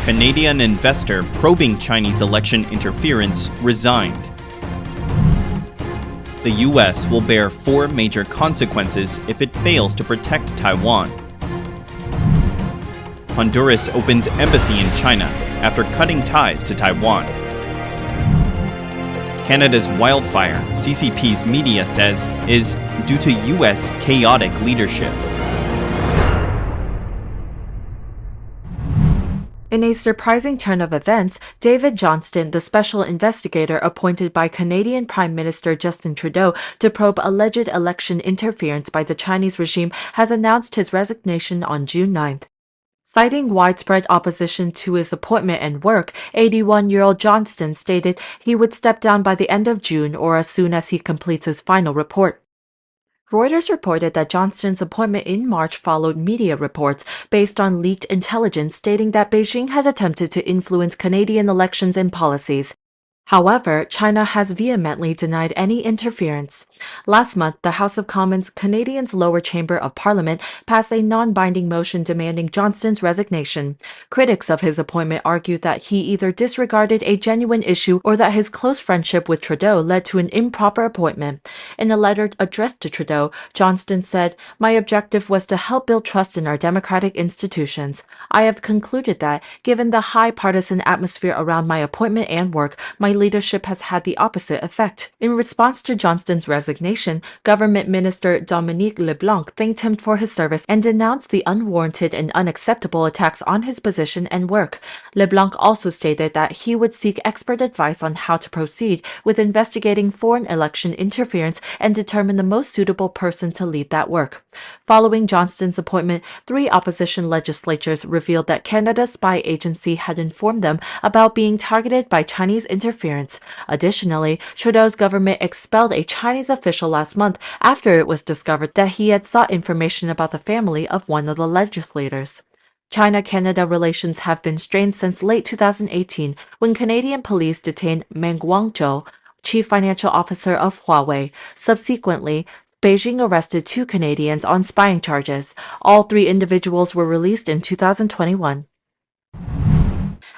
Canadian investor probing Chinese election interference resigned. The U.S. will bear 4 major consequences if it fails to protect Taiwan. Honduras opens embassy in China after cutting ties to Taiwan. Canada's wildfire, CCP's media says, is due to U.S. chaotic leadership. In a surprising turn of events, David Johnston, the special investigator appointed by Canadian Prime Minister Justin Trudeau to probe alleged election interference by the Chinese regime, has announced his resignation on June 9th. Citing widespread opposition to his appointment and work, 81-year-old Johnston stated he would step down by the end of June or as soon as he completes his final report. Reuters reported that Johnston's appointment in March followed media reports based on leaked intelligence stating that Beijing had attempted to influence Canadian elections and policies. However, China has vehemently denied any interference. Last month, the House of Commons, Canadian's lower chamber of parliament, passed a non-binding motion demanding Johnston's resignation. Critics of his appointment argued that he either disregarded a genuine issue or that his close friendship with Trudeau led to an improper appointment. In a letter addressed to Trudeau, Johnston said, "My objective was to help build trust in our democratic institutions. I have concluded that, given the high partisan atmosphere around my appointment and work, my leadership has had the opposite effect." In response to Johnston's resignation, Government Minister Dominique LeBlanc thanked him for his service and denounced the unwarranted and unacceptable attacks on his position and work. LeBlanc also stated that he would seek expert advice on how to proceed with investigating foreign election interference and determine the most suitable person to lead that work. Following Johnston's appointment, 3 opposition legislatures revealed that Canada's spy agency had informed them about being targeted by Chinese interference. Additionally, Trudeau's government expelled a Chinese official last month after it was discovered that he had sought information about the family of one of the legislators. China-Canada relations have been strained since late 2018 when Canadian police detained Meng Wanzhou, chief financial officer of Huawei. Subsequently, Beijing arrested 2 Canadians on spying charges. All 3 individuals were released in 2021.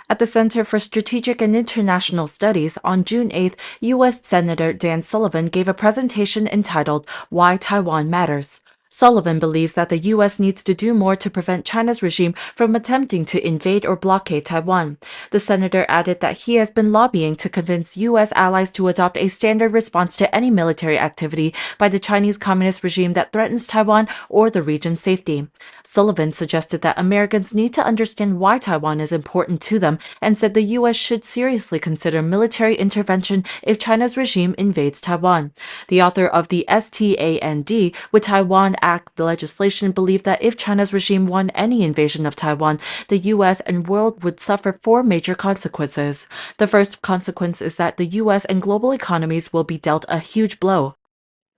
At the Center for Strategic and International Studies, on June 8th, U.S. Senator Dan Sullivan gave a presentation entitled "Why Taiwan Matters." Sullivan believes that the U.S. needs to do more to prevent China's regime from attempting to invade or blockade Taiwan. The senator added that he has been lobbying to convince U.S. allies to adopt a standard response to any military activity by the Chinese Communist regime that threatens Taiwan or the region's safety. Sullivan suggested that Americans need to understand why Taiwan is important to them and said the U.S. should seriously consider military intervention if China's regime invades Taiwan. The author of the STAND with Taiwan Act legislation believed that if China's regime won any invasion of Taiwan, the U.S. and world would suffer 4 major consequences. The first consequence is that the U.S. and global economies will be dealt a huge blow.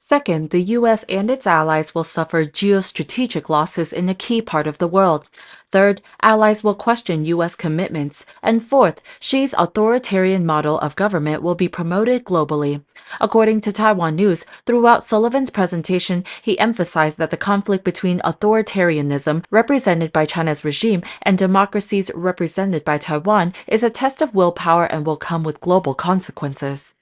Second, the U.S. and its allies will suffer geostrategic losses in a key part of the world. Third, allies will question U.S. commitments. And fourth, Xi's authoritarian model of government will be promoted globally. According to Taiwan News, throughout Sullivan's presentation, he emphasized that the conflict between authoritarianism, represented by China's regime, and democracies represented by Taiwan is a test of willpower and will come with global consequences.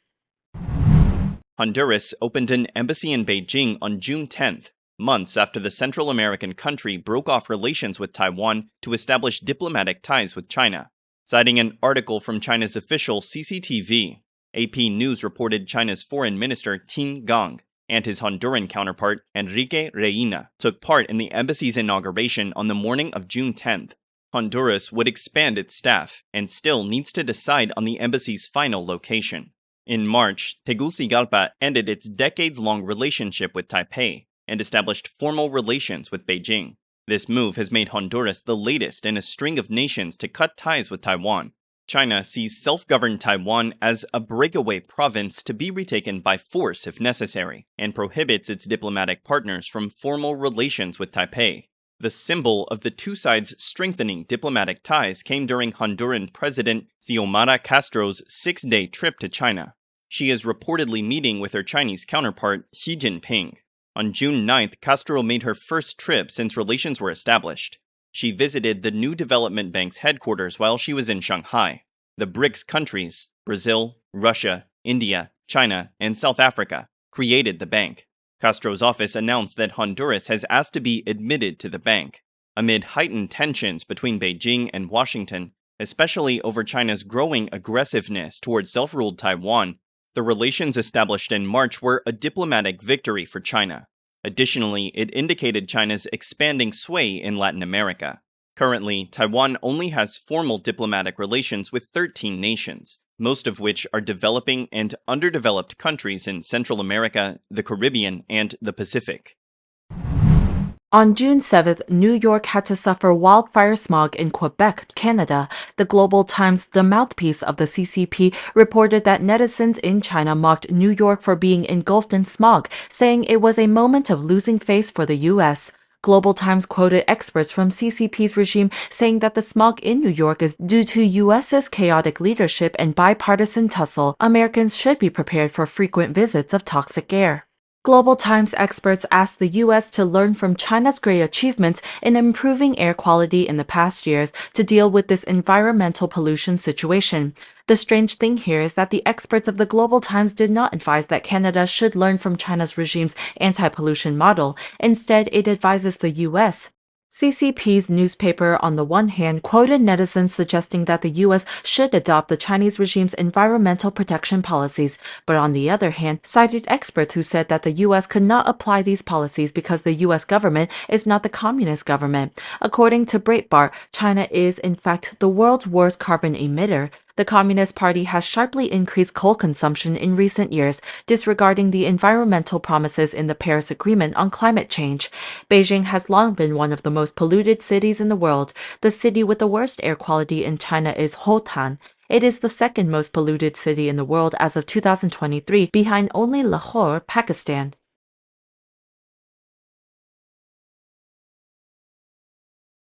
Honduras opened an embassy in Beijing on June 10th, months after the Central American country broke off relations with Taiwan to establish diplomatic ties with China. Citing an article from China's official CCTV, AP News reported China's Foreign Minister Qin Gang and his Honduran counterpart Enrique Reina took part in the embassy's inauguration on the morning of June 10th. Honduras would expand its staff and still needs to decide on the embassy's final location. In March, Tegucigalpa ended its decades-long relationship with Taipei and established formal relations with Beijing. This move has made Honduras the latest in a string of nations to cut ties with Taiwan. China sees self-governed Taiwan as a breakaway province to be retaken by force if necessary, and prohibits its diplomatic partners from formal relations with Taipei. The symbol of the 2 sides strengthening diplomatic ties came during Honduran President Xiomara Castro's 6-day trip to China. She is reportedly meeting with her Chinese counterpart, Xi Jinping. On June 9th, Castro made her first trip since relations were established. She visited the New Development Bank's headquarters while she was in Shanghai. The BRICS countries, Brazil, Russia, India, China, and South Africa, created the bank. Castro's office announced that Honduras has asked to be admitted to the bank. Amid heightened tensions between Beijing and Washington, especially over China's growing aggressiveness towards self-ruled Taiwan, the relations established in March were a diplomatic victory for China. Additionally, it indicated China's expanding sway in Latin America. Currently, Taiwan only has formal diplomatic relations with 13 nations, most of which are developing and underdeveloped countries in Central America, the Caribbean, and the Pacific. On June 7th, New York had to suffer wildfire smog in Quebec, Canada. The Global Times, the mouthpiece of the CCP, reported that netizens in China mocked New York for being engulfed in smog, saying it was a moment of losing face for the U.S. Global Times quoted experts from CCP's regime saying that the smog in New York is due to U.S.'s chaotic leadership and bipartisan tussle. Americans should be prepared for frequent visits of toxic air. Global Times experts asked the U.S. to learn from China's great achievements in improving air quality in the past years to deal with this environmental pollution situation. The strange thing here is that the experts of the Global Times did not advise that Canada should learn from China's regime's anti-pollution model. Instead, it advises the U.S. CCP's newspaper, on the one hand, quoted netizens suggesting that the U.S. should adopt the Chinese regime's environmental protection policies, but on the other hand, cited experts who said that the U.S. could not apply these policies because the U.S. government is not the communist government. According to Breitbart, China is, in fact, the world's worst carbon emitter. The Communist Party has sharply increased coal consumption in recent years, disregarding the environmental promises in the Paris Agreement on climate change. Beijing has long been one of the most polluted cities in the world. The city with the worst air quality in China is Hotan. It is the second most polluted city in the world as of 2023, behind only Lahore, Pakistan.